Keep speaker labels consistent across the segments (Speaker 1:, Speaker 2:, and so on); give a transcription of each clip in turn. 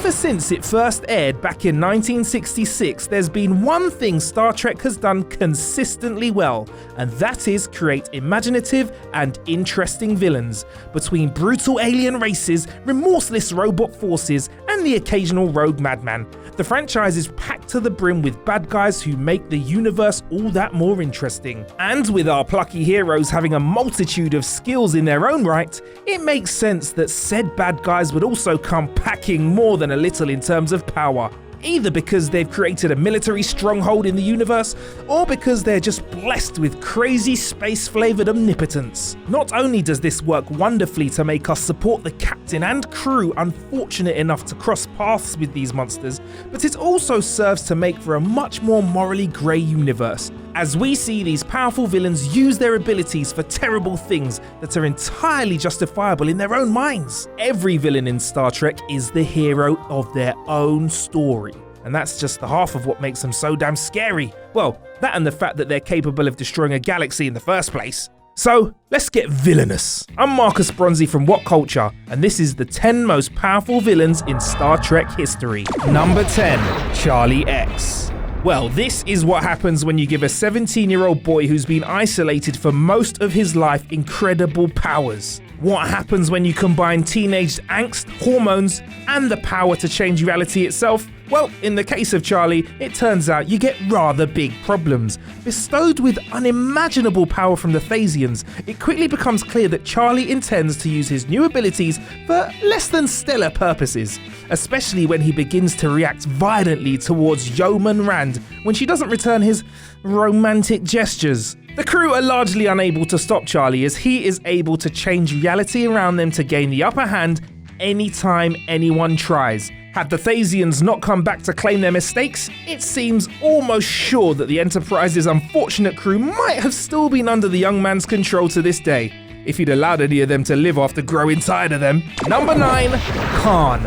Speaker 1: ever since it first aired back in 1966, there's been one thing Star Trek has done consistently well, and that is create imaginative and interesting villains. Between brutal alien races, remorseless robot forces, and the occasional rogue madman, the franchise is packed to the brim with bad guys who make the universe all that more interesting. And with our plucky heroes having a multitude of skills in their own right, it makes sense that said bad guys would also come packing more than a little in terms of power. Either because they've created a military stronghold in the universe, or because they're just blessed with crazy space-flavoured omnipotence. Not only does this work wonderfully to make us support the captain and crew unfortunate enough to cross paths with these monsters, but it also serves to make for a much more morally grey universe, as we see these powerful villains use their abilities for terrible things that are entirely justifiable in their own minds. Every villain in Star Trek is the hero of their own story. And that's just the half of what makes them so damn scary. Well, that and the fact that they're capable of destroying a galaxy in the first place. So, let's get villainous. I'm Marcus Bronzy from What Culture, and this is the 10 most powerful villains in Star Trek history. Number 10, Charlie X. Well, this is what happens when you give a 17-year-old boy who's been isolated for most of his life incredible powers. What happens when you combine teenage angst, hormones, and the power to change reality itself? Well, in the case of Charlie, it turns out you get rather big problems. Bestowed with unimaginable power from the Thasians, it quickly becomes clear that Charlie intends to use his new abilities for less than stellar purposes, especially when he begins to react violently towards Yeoman Rand when she doesn't return his romantic gestures. The crew are largely unable to stop Charlie, as he is able to change reality around them to gain the upper hand anytime anyone tries. Had the Thasians not come back to claim their mistakes, it seems almost sure that the Enterprise's unfortunate crew might have still been under the young man's control to this day, if he'd allowed any of them to live after growing tired of them. Number 9, Khan.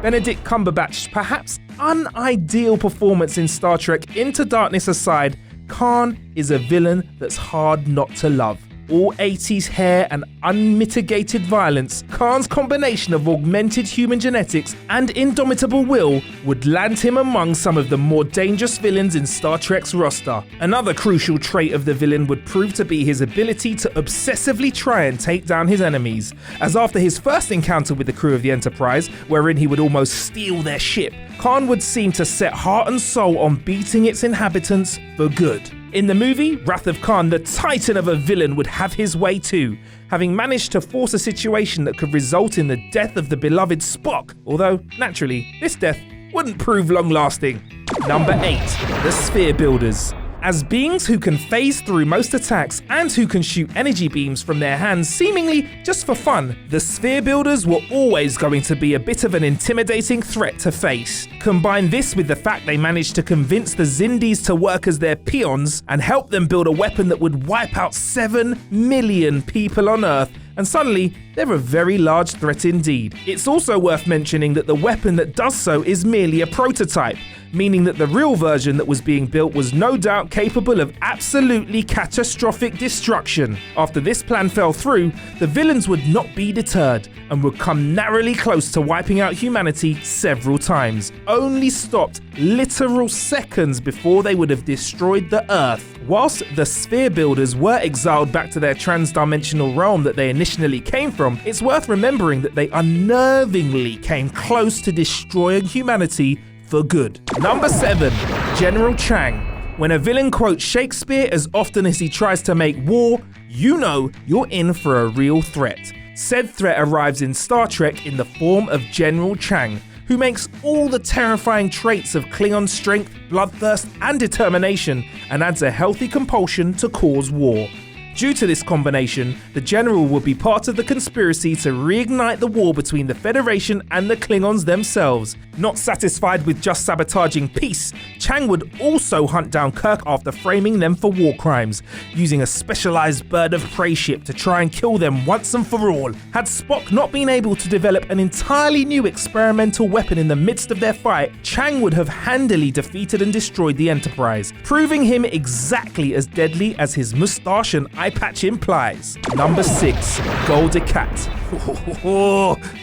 Speaker 1: Benedict Cumberbatch's perhaps unideal performance in Star Trek Into Darkness aside, Khan is a villain that's hard not to love. All 80s hair and unmitigated violence, Khan's combination of augmented human genetics and indomitable will would land him among some of the more dangerous villains in Star Trek's roster. Another crucial trait of the villain would prove to be his ability to obsessively try and take down his enemies, as after his first encounter with the crew of the Enterprise, wherein he would almost steal their ship, Khan would seem to set heart and soul on beating its inhabitants for good. In the movie, Wrath of Khan, the titan of a villain would have his way too, having managed to force a situation that could result in the death of the beloved Spock, although, naturally, this death wouldn't prove long-lasting. Number 8, the Sphere Builders. As beings who can phase through most attacks and who can shoot energy beams from their hands seemingly just for fun, the Sphere Builders were always going to be a bit of an intimidating threat to face. Combine this with the fact they managed to convince the Xindis to work as their peons and help them build a weapon that would wipe out 7 million people on Earth, and suddenly, they're a very large threat indeed. It's also worth mentioning that the weapon that does so is merely a prototype, meaning that the real version that was being built was no doubt capable of absolutely catastrophic destruction. After this plan fell through, the villains would not be deterred and would come narrowly close to wiping out humanity several times, only stopped literal seconds before they would have destroyed the Earth. Whilst the Sphere Builders were exiled back to their trans-dimensional realm that they initially came from, it's worth remembering that they unnervingly came close to destroying humanity for good. Number 7, General Chiang. When a villain quotes Shakespeare as often as he tries to make war, you know you're in for a real threat. Said threat arrives in Star Trek in the form of General Chiang, who makes all the terrifying traits of Klingon strength, bloodthirst, and determination, and adds a healthy compulsion to cause war. Due to this combination, the General will be part of the conspiracy to reignite the war between the Federation and the Klingons themselves. Not satisfied with just sabotaging peace, Chiang would also hunt down Kirk after framing them for war crimes, using a specialized bird of prey ship to try and kill them once and for all. Had Spock not been able to develop an entirely new experimental weapon in the midst of their fight, Chiang would have handily defeated and destroyed the Enterprise, proving him exactly as deadly as his mustache and eye patch implies. Number 6, Goldicat.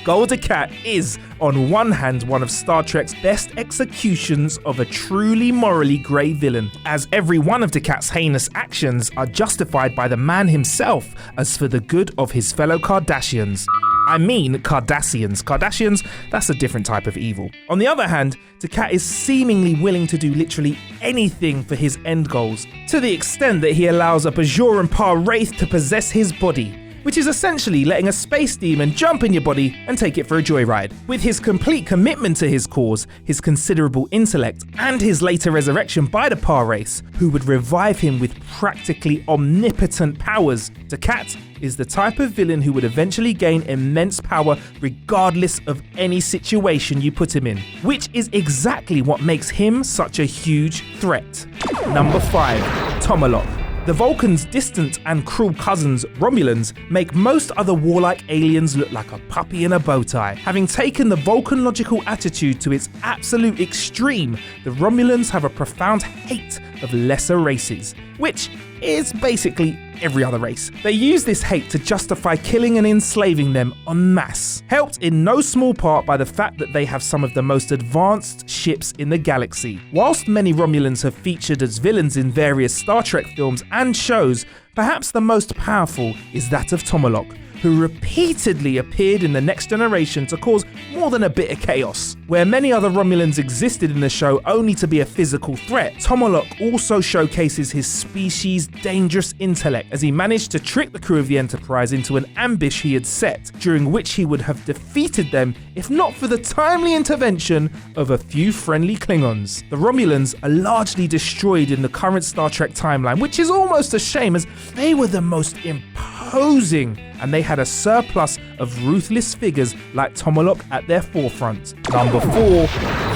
Speaker 1: Goldicat is, on one hand, one of Star Trek's best executions of a truly morally grey villain, as every one of Decat's heinous actions are justified by the man himself as for the good of his fellow Cardassians. I mean Cardassians. Cardassians, that's a different type of evil. On the other hand, Decat is seemingly willing to do literally anything for his end goals, to the extent that he allows a Bajoran Par Wraith to possess his body, which is essentially letting a space demon jump in your body and take it for a joyride. With his complete commitment to his cause, his considerable intellect, and his later resurrection by the Par Race, who would revive him with practically omnipotent powers, Decat is the type of villain who would eventually gain immense power regardless of any situation you put him in, which is exactly what makes him such a huge threat. Number 5, Tomalok. The Vulcans' distant and cruel cousins, Romulans, make most other warlike aliens look like a puppy in a bow tie. Having taken the Vulcan logical attitude to its absolute extreme, the Romulans have a profound hate of lesser races, which is basically every other race. They use this hate to justify killing and enslaving them en masse, helped in no small part by the fact that they have some of the most advanced ships in the galaxy. Whilst many Romulans have featured as villains in various Star Trek films and shows, perhaps the most powerful is that of Tomalok, who repeatedly appeared in The Next Generation to cause more than a bit of chaos. Where many other Romulans existed in the show only to be a physical threat, Tomalok also showcases his species' dangerous intellect as he managed to trick the crew of the Enterprise into an ambush he had set, during which he would have defeated them if not for the timely intervention of a few friendly Klingons. The Romulans are largely destroyed in the current Star Trek timeline, which is almost a shame as they were the most imposing and they had a surplus of ruthless figures like Tomalok at their forefront. Number 4,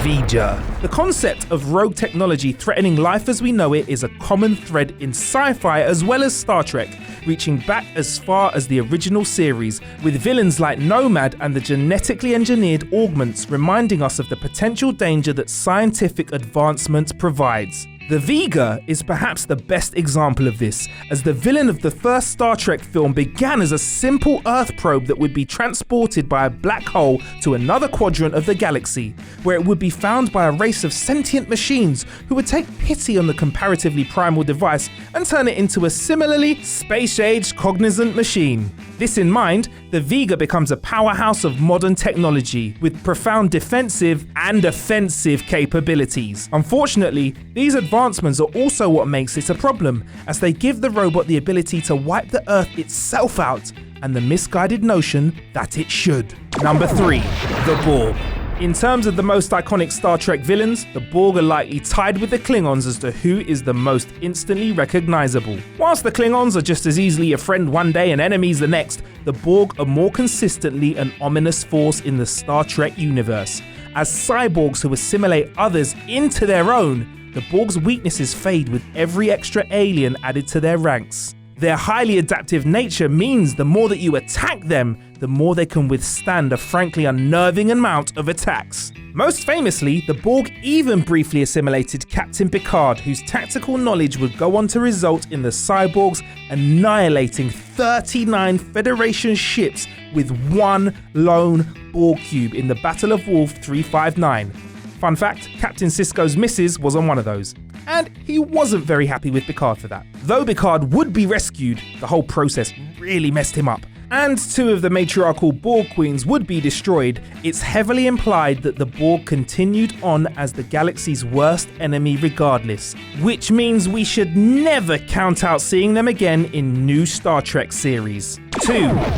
Speaker 1: Vigor. The concept of rogue technology threatening life as we know it is a common thread in sci-fi as well as Star Trek, reaching back as far as the original series, with villains like Nomad and the genetically engineered augments reminding us of the potential danger that scientific advancement provides. The Vigor is perhaps the best example of this, as the villain of the first Star Trek film began as a simple Earth probe that would be transported by a black hole to another quadrant of the galaxy, where it would be found by a race of sentient machines who would take pity on the comparatively primal device and turn it into a similarly space-age cognizant machine. This in mind, the Vigor becomes a powerhouse of modern technology with profound defensive and offensive capabilities. Unfortunately, these advancements are also what makes it a problem, as they give the robot the ability to wipe the Earth itself out and the misguided notion that it should. Number 3, the Borg. In terms of the most iconic Star Trek villains, the Borg are likely tied with the Klingons as to who is the most instantly recognizable. Whilst the Klingons are just as easily a friend one day and enemies the next, the Borg are more consistently an ominous force in the Star Trek universe. As cyborgs who assimilate others into their own, the Borg's weaknesses fade with every extra alien added to their ranks. Their highly adaptive nature means the more that you attack them, the more they can withstand a frankly unnerving amount of attacks. Most famously, the Borg even briefly assimilated Captain Picard, whose tactical knowledge would go on to result in the cyborgs annihilating 39 Federation ships with one lone Borg cube in the Battle of Wolf 359. Fun fact, Captain Sisko's missus was on one of those. And he wasn't very happy with Picard for that. Though Picard would be rescued, the whole process really messed him up. And 2 of the matriarchal Borg queens would be destroyed. It's heavily implied that the Borg continued on as the galaxy's worst enemy regardless, which means we should never count out seeing them again in new Star Trek series. 2.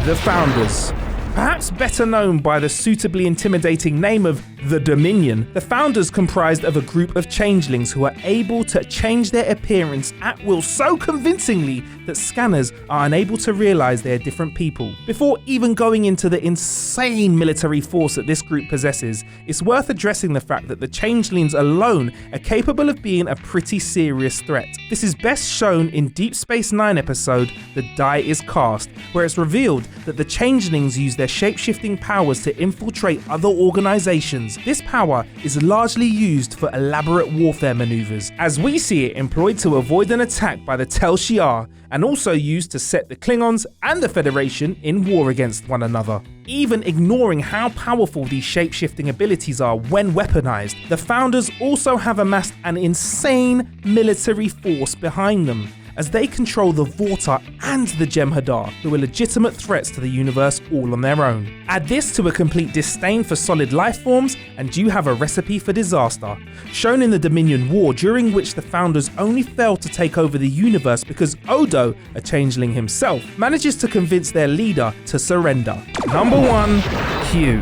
Speaker 1: The Founders. Perhaps better known by the suitably intimidating name of the Dominion, the Founders comprised of a group of changelings who are able to change their appearance at will so convincingly that scanners are unable to realize they are different people. Before even going into the insane military force that this group possesses, it's worth addressing the fact that the changelings alone are capable of being a pretty serious threat. This is best shown in Deep Space Nine episode The Die Is Cast, where it's revealed that the changelings use their shape-shifting powers to infiltrate other organizations, weapons, this power is largely used for elaborate warfare maneuvers, as we see it employed to avoid an attack by the Tel Shiar, and also used to set the Klingons and the Federation in war against one another. Even ignoring how powerful these shape-shifting abilities are when weaponized, the Founders also have amassed an insane military force behind them, as they control the Vorta and the Jem'Hadar, who are legitimate threats to the universe all on their own. Add this to a complete disdain for solid life forms, and you have a recipe for disaster, shown in the Dominion War, during which the Founders only failed to take over the universe because Odo, a changeling himself, manages to convince their leader to surrender. Number 1. Q.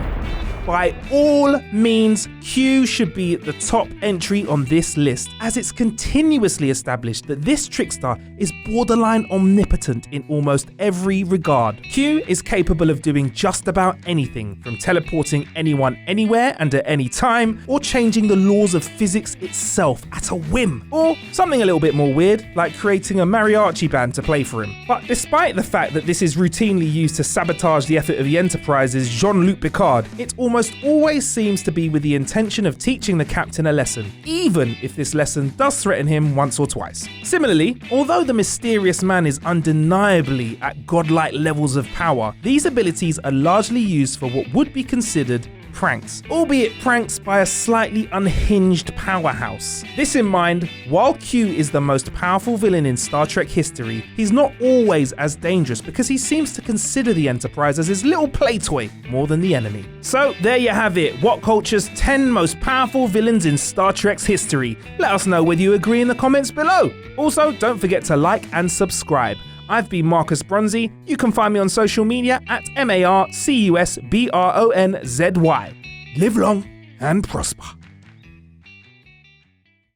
Speaker 1: By all means, Q should be at the top entry on this list, as it's continuously established that this trickster is borderline omnipotent in almost every regard. Q is capable of doing just about anything, from teleporting anyone anywhere and at any time, or changing the laws of physics itself at a whim, or something a little bit more weird, like creating a mariachi band to play for him. But despite the fact that this is routinely used to sabotage the effort of the Enterprise's Jean-Luc Picard, it almost always seems to be with the intention of teaching the captain a lesson, even if this lesson does threaten him once or twice. Similarly, although the mysterious man is undeniably at godlike levels of power, these abilities are largely used for what would be considered pranks, albeit pranks by a slightly unhinged powerhouse. This in mind, while Q is the most powerful villain in Star Trek history, he's not always as dangerous because he seems to consider the Enterprise as his little play toy more than the enemy. So there you have it, What Culture's 10 most powerful villains in Star Trek's history. Let us know whether you agree in the comments below. Also, don't forget to like and subscribe. I've been Marcus Bronzy. You can find me on social media at MarcusBronzy. Live long and prosper.